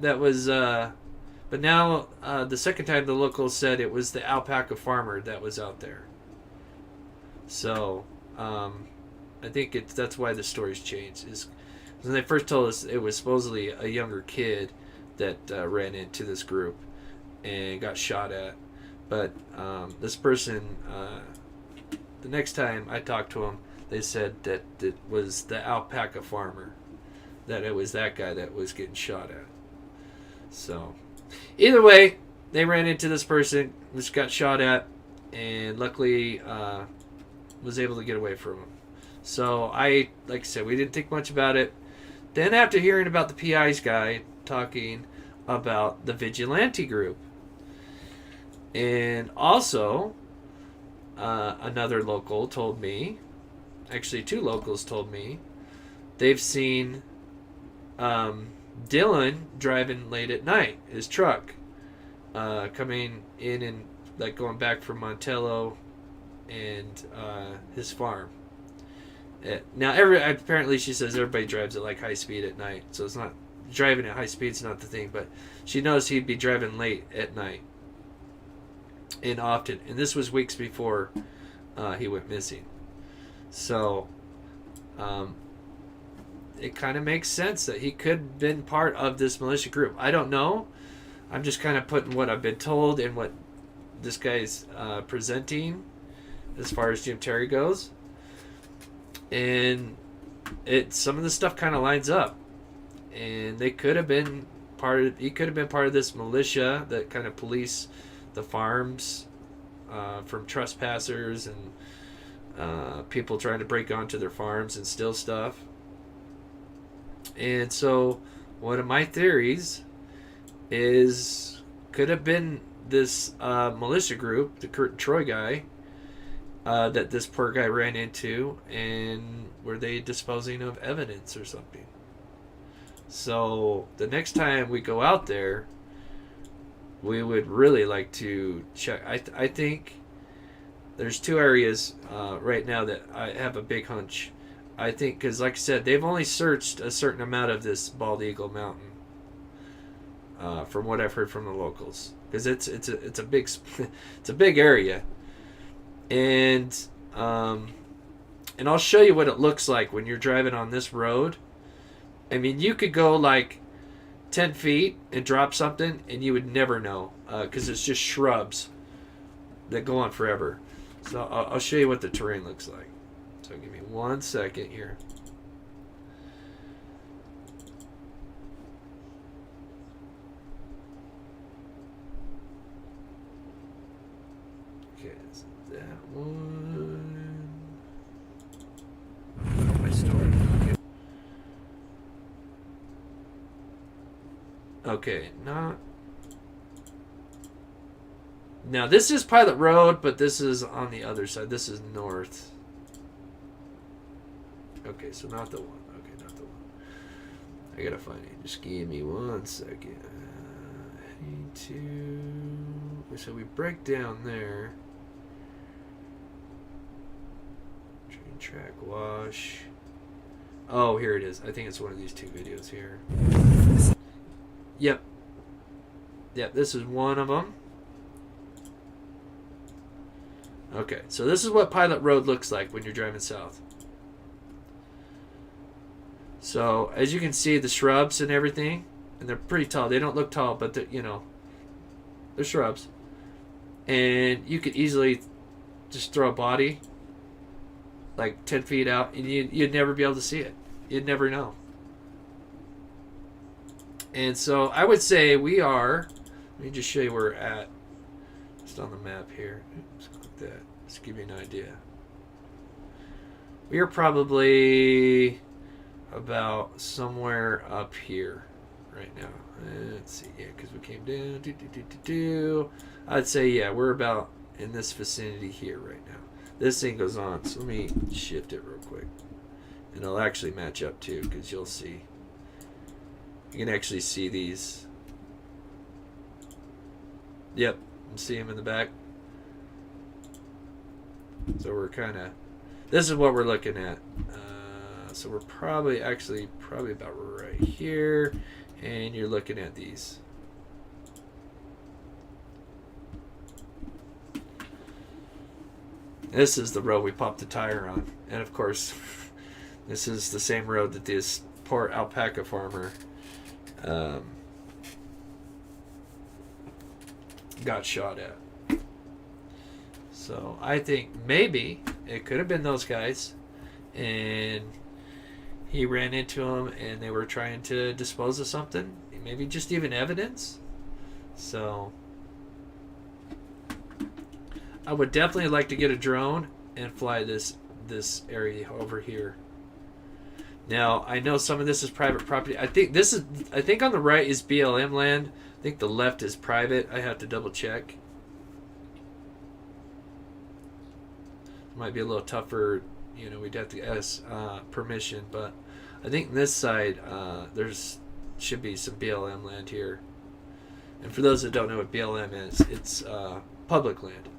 That was, but now the second time the locals said it was the alpaca farmer that was out there. So I think that's why the story's changed. Is when they first told us it was supposedly a younger kid that ran into this group and got shot at. But this person, the next time I talked to him, they said that it was the alpaca farmer, that it was that guy that was getting shot at. So, either way, they ran into this person, which got shot at, and luckily was able to get away from him. So like I said, we didn't think much about it. Then after hearing about the PI's guy talking about the vigilante group, and also another local told me, actually 2 locals told me, they've seen Dylan driving late at night, his truck, coming in and like going back from Montello and his farm. Now, apparently she says everybody drives at like high speed at night, so it's not driving at high speed is not the thing. But she knows he'd be driving late at night, and often. And this was weeks before he went missing. So, it kind of makes sense that he could have been part of this militia group. I don't know. I'm just kind of putting what I've been told and what this guy's presenting as far as Jim Terry goes. And some of the stuff kind of lines up. And they could have been he could have been part of this militia that kind of police the farms from trespassers and people trying to break onto their farms and steal stuff. And so one of my theories is could have been this militia group, the Kurt and Troy guy, that this poor guy ran into, and were they disposing of evidence or something? So the next time we go out there, we would really like to check. I think there's 2 areas right now that I have a big hunch. I think because, like I said, they've only searched a certain amount of this Bald Eagle Mountain, from what I've heard from the locals, because it's a big it's a big area, and I'll show you what it looks like when you're driving on this road. I mean, you could go like 10 feet and drop something, and you would never know, because it's just shrubs that go on forever. So I'll show you what the terrain looks like. So give me 1 second here. Okay, so that one. My story. Okay, not. Now this is Pilot Road, but this is on the other side. This is north. Okay, so not the one. Okay, not the one. I gotta find it. Just give me 1 second. Heading to. So we break down there. Train track wash. Oh, here it is. I think it's one of these 2 videos here. Yep. Yep, this is one of them. Okay, so this is what Pilot Road looks like when you're driving south. So, as you can see, the shrubs and everything, and they're pretty tall. They don't look tall, but they're shrubs. And you could easily just throw a body like 10 feet out, and you'd never be able to see it. You'd never know. And so I would say we are, let me just show you where we're at. Just on the map here. Just click that. Just give you an idea. We are probably about somewhere up here right now. Let's see, yeah, because we came down. I'd say, yeah, we're about in this vicinity here right now. This thing goes on, so let me shift it real quick. And it'll actually match up too, because you'll see. You can actually see these. Yep, you see them in the back. So we're kind of, this is what we're looking at. So we're probably about right here, and you're looking at these. This is the road we popped the tire on, and of course, this is the same road that this poor alpaca farmer got shot at. So I think maybe it could have been those guys, and he ran into them, and they were trying to dispose of something, maybe just even evidence. So I would definitely like to get a drone and fly this area over here. Now, I know some of this is private property. I think on the right is BLM land. I think the left is private. I have to double check. Might be a little tougher, we'd have to ask permission, but I think this side there's should be some BLM land here. And for those that don't know what BLM is, it's public land.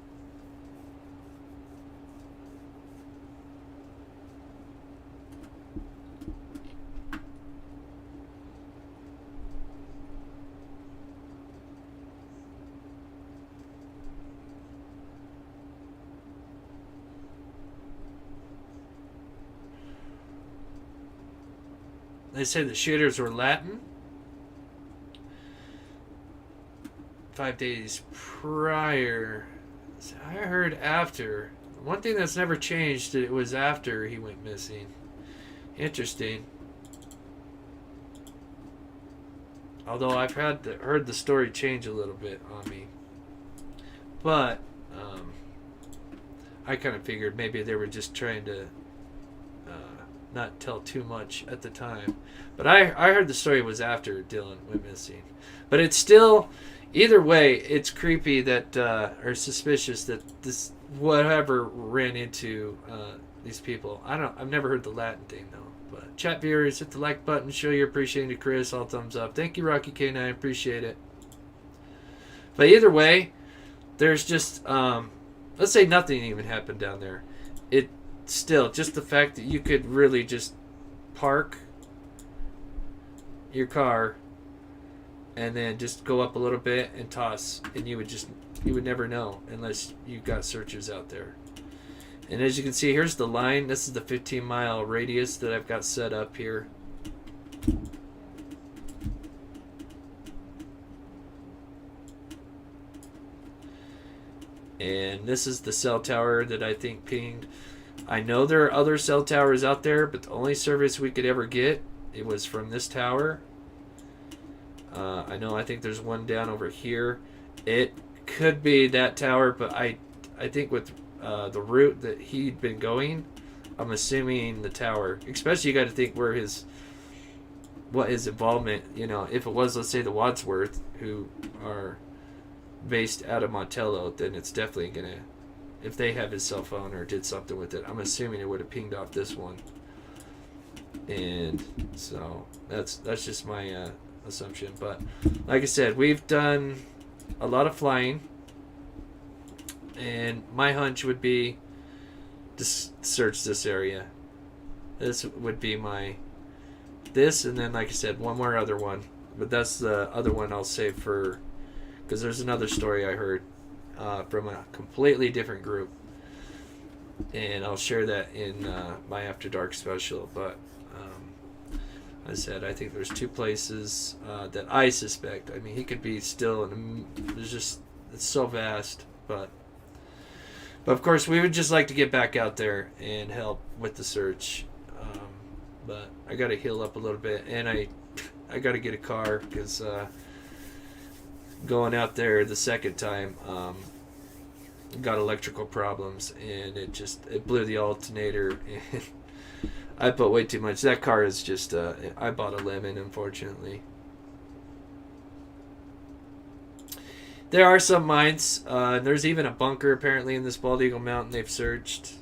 They say the shooters were Latin. 5 days prior. I heard after. One thing that's never changed, it was after he went missing. Interesting. Although I've heard the story change a little bit on me. But I kind of figured maybe they were just trying to not tell too much at the time. But I heard the story was after Dylan went missing. But it's still, either way, it's creepy that, or suspicious that this, whatever ran into these people. I've never heard the Latin thing though. But chat viewers, hit the like button, show your appreciation to Chris, all thumbs up. Thank you, Rocky K9, appreciate it. But either way, there's just, let's say nothing even happened down there. It still, just the fact that you could really just park your car and then just go up a little bit and toss, and you would never know unless you got searchers out there. And as you can see, here's the line. This is the 15-mile radius that I've got set up here. And this is the cell tower that I think pinged. I know there are other cell towers out there, but the only service we could ever get, it was from this tower. I think there's one down over here. It could be that tower, but I think with the route that he'd been going, I'm assuming the tower. Especially, you got to think what his involvement. If it was, let's say, the Wadsworth, who are based out of Montello, then it's definitely gonna. If they have his cell phone or did something with it, I'm assuming it would have pinged off this one. And so that's just my assumption. But like I said, we've done a lot of flying, and my hunch would be to search this area. This would be this, and then like I said, one more other one. But that's the other one I'll save for, because there's another story I heard from a completely different group, and I'll share that in my After Dark special. But I said I think there's two places that I suspect. I mean, he could be still in. It's so vast, but of course we would just like to get back out there and help with the search. But I got to heal up a little bit, and I got to get a car, because going out there the second time, got electrical problems, and it blew the alternator, and I put way too much. That car is just I bought a lemon, unfortunately. There are some mines. There's even a bunker apparently in this Bald Eagle Mountain they've searched.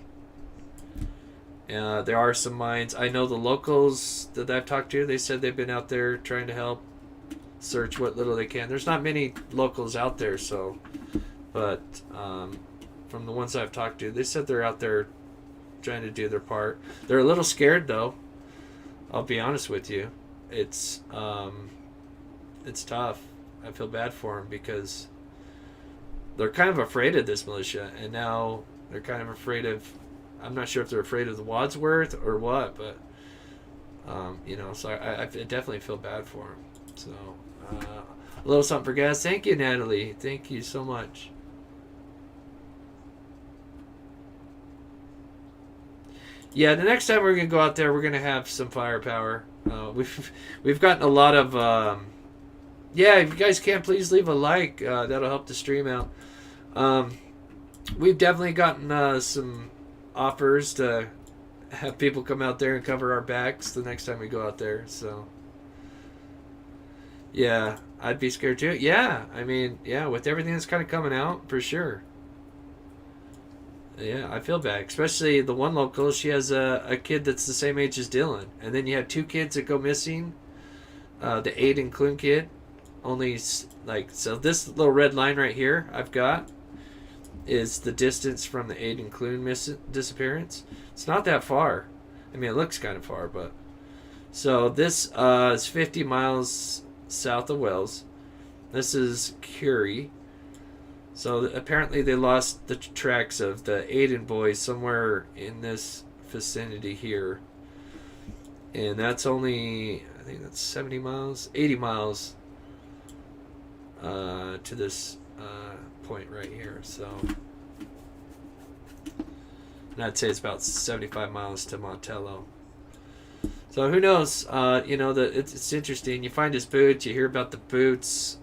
There are some mines. I know the locals that I've talked to, they said they've been out there trying to help search what little they can. There's not many locals out there, but from the ones I've talked to, they said they're out there trying to do their part. They're a little scared though. I'll be honest with you. It's tough. I feel bad for them because they're kind of afraid of this militia, and now they're kind of afraid of. I'm not sure if they're afraid of the Wadsworth or what, but so I definitely feel bad for them. So a little something for gas. Thank you, Natalie. Thank you so much. Yeah, the next time we're gonna go out there, we're gonna have some firepower. We've gotten a lot of. Yeah, if you guys can, please leave a like. That'll help the stream out. we've definitely gotten some offers to have people come out there and cover our backs the next time we go out there. So, yeah, I'd be scared too. Yeah, I mean, yeah, with everything that's kind of coming out, for sure. Yeah, I feel bad. Especially the one local, she has a kid that's the same age as Dylan. And then you have two kids that go missing. The Aiden Clune kid. Only, like, so this little red line right here I've got is the distance from the Aiden Clune disappearance. It's not that far. I mean, it looks kind of far, but... So this is 50 miles south of Wells. This is Curie. So apparently they lost the tracks of the Aiden boys somewhere in this vicinity here. And that's only, I think that's 70 miles, 80 miles to this point right here. So, and I'd say it's about 75 miles to Montello. So who knows? You know, it's interesting. You find his boots, you hear about the boots,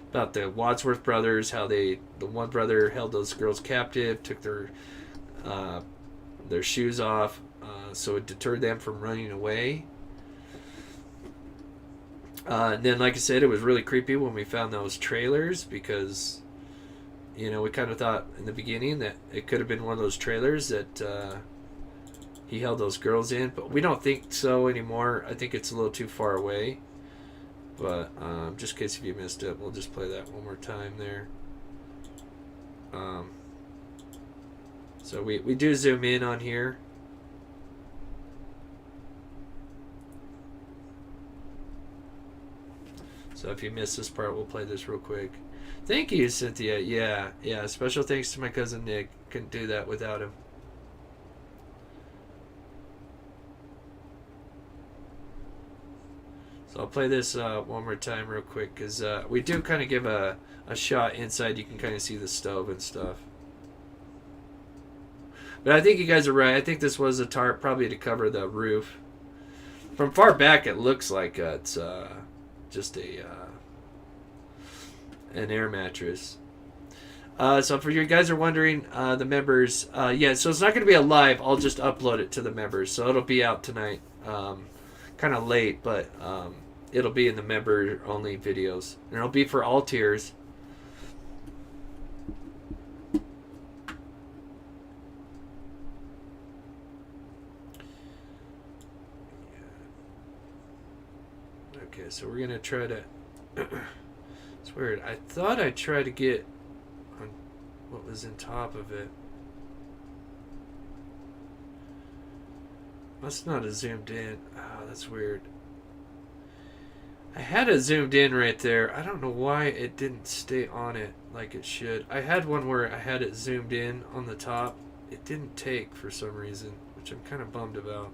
about the Wadsworth brothers, how the one brother held those girls captive, took their shoes off, so it deterred them from running away. And then, like I said, it was really creepy when we found those trailers because, you know, we kind of thought in the beginning that it could have been one of those trailers that he held those girls in, but we don't think so anymore. I think it's a little too far away. But just in case if you missed it, we'll just play that one more time there. So we do zoom in on here. So if you missed this part, we'll play this real quick. Thank you, Cynthia. Yeah. Special thanks to my cousin Nick. Couldn't do that without him. So I'll play this one more time real quick because we do kind of give a shot inside. You can kind of see the stove and stuff. But I think you guys are right. I think this was a tarp probably to cover the roof. From far back, it looks like it's just an air mattress. So for you guys are wondering, the members, yeah, so it's not going to be a live. I'll just upload it to the members. So it'll be out tonight. Kind of late, but it'll be in the member only videos, and it'll be for all tiers. Okay, so we're gonna try to it's weird, I thought I'd try to get on what was in top of it. Must not have zoomed in. Oh, that's weird. I had it zoomed in right there. I don't know why it didn't stay on it like it should. I had one where I had it zoomed in on the top. It didn't take for some reason, which I'm kind of bummed about.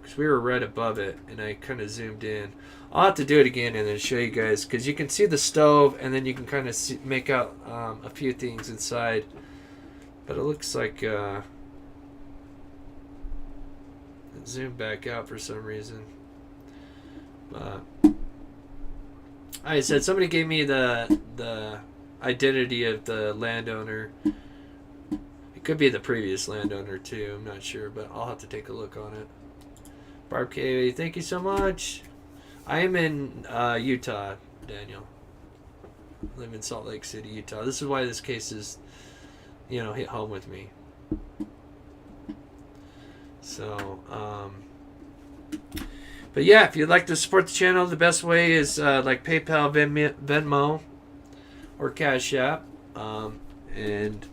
Because we were right above it, and I kind of zoomed in. I'll have to do it again and then show you guys, because you can see the stove, and then you can kind of make out a few things inside. But it looks like... zoom back out for some reason. I said somebody gave me the identity of the landowner. It could be the previous landowner too. I'm not sure, but I'll have to take a look on it. Barb K, thank you so much. I am in Utah, Daniel. I live in Salt Lake City, Utah. This is why this case is, you know, hit home with me. So, but yeah, if you'd like to support the channel, the best way is like PayPal, Venmo, or Cash App. And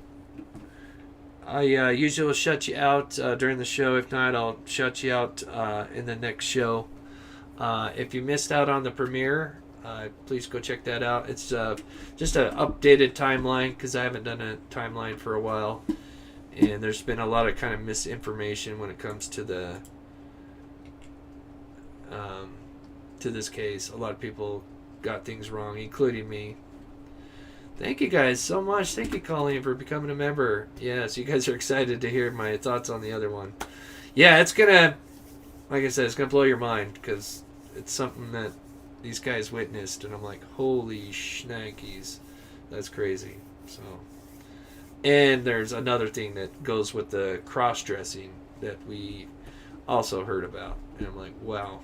I usually will shut you out during the show. If not, I'll shut you out in the next show. If you missed out on the premiere, please go check that out. It's just an updated timeline because I haven't done a timeline for a while. And there's been a lot of kind of misinformation when it comes to the to this case. A lot of people got things wrong, including me. Thank you guys so much. Thank you, Colleen, for becoming a member. Yes, you guys are excited to hear my thoughts on the other one. Yeah, it's gonna, like I said, it's gonna blow your mind because it's something that these guys witnessed, and I'm like, holy shnikes, that's crazy. So. And there's another thing that goes with the cross-dressing that we also heard about. And I'm like, wow.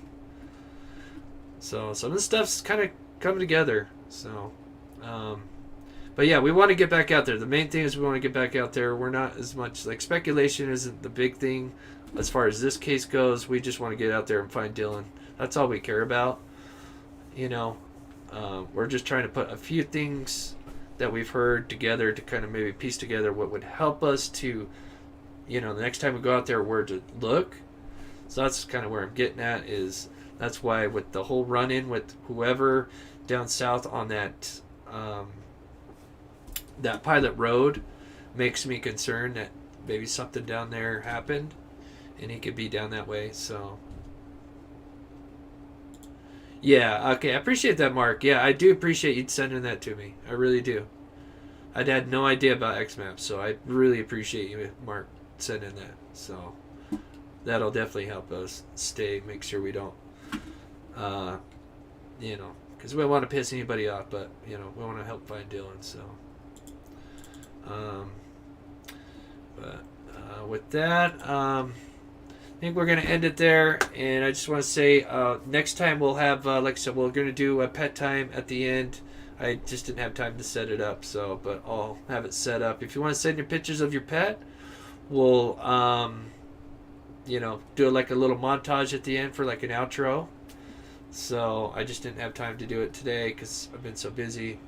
So some of this stuff's kind of coming together. So, but yeah, we want to get back out there. The main thing is we want to get back out there. We're not as much, like, speculation isn't the big thing as far as this case goes. We just want to get out there and find Dylan. That's all we care about. You know, we're just trying to put a few things that we've heard together to kind of maybe piece together what would help us to, you know, the next time we go out there, where to look. So that's kind of where I'm getting at, is that's why with the whole run-in with whoever down south on that that Pilot Road makes me concerned that maybe something down there happened and he could be down that way. So yeah, okay, I appreciate that, Mark. Yeah, I do appreciate you sending that to me. I really do. I'd had no idea about XMAP, so I really appreciate you, Mark, sending that. So that'll definitely help us make sure we don't, you know, because we don't want to piss anybody off, but, you know, we want to help find Dylan, so. With that, I think we're going to end it there, and I just want to say next time we'll have, like I said, we're going to do a pet time at the end. I just didn't have time to set it up, so, but I'll have it set up. If you want to send your pictures of your pet, we'll, you know, do like a little montage at the end for like an outro. So I just didn't have time to do it today because I've been so busy.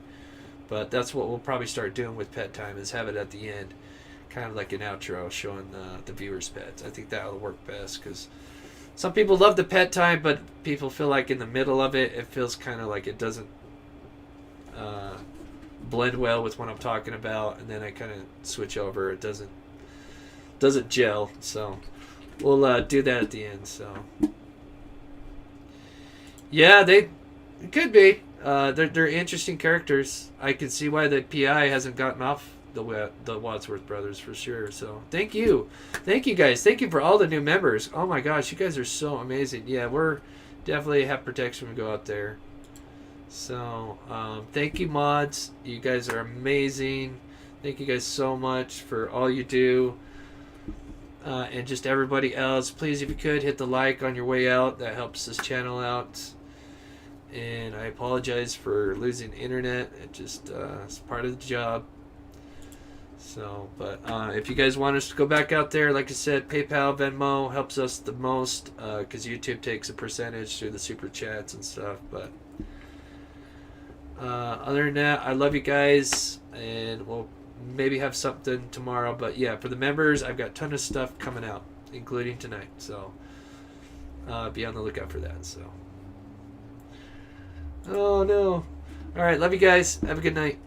But that's what we'll probably start doing with pet time, is have it at the end, kind of like an outro showing the viewers' pets. I think that'll work best because some people love the pet time, but people feel like in the middle of it, it feels kind of like it doesn't blend well with what I'm talking about, and then I kind of switch over. It doesn't gel. So we'll do that at the end. So yeah, it could be. They're interesting characters. I can see why the PI hasn't gotten off the Wadsworth brothers for sure. So thank you guys. Thank you for all the new members. Oh my gosh, you guys are so amazing. Yeah, we're definitely have protection when we go out there. So thank you, mods. You guys are amazing. Thank you guys so much for all you do. And just everybody else, please, if you could, hit the like on your way out. That helps this channel out. And I apologize for losing internet. It just it's part of the job. So, but if you guys want us to go back out there, like I said, PayPal, Venmo helps us the most because YouTube takes a percentage through the super chats and stuff. But other than that, I love you guys, and we'll maybe have something tomorrow. But yeah, for the members, I've got a ton of stuff coming out, including tonight. So be on the lookout for that. So. Oh no. All right, love you guys. Have a good night.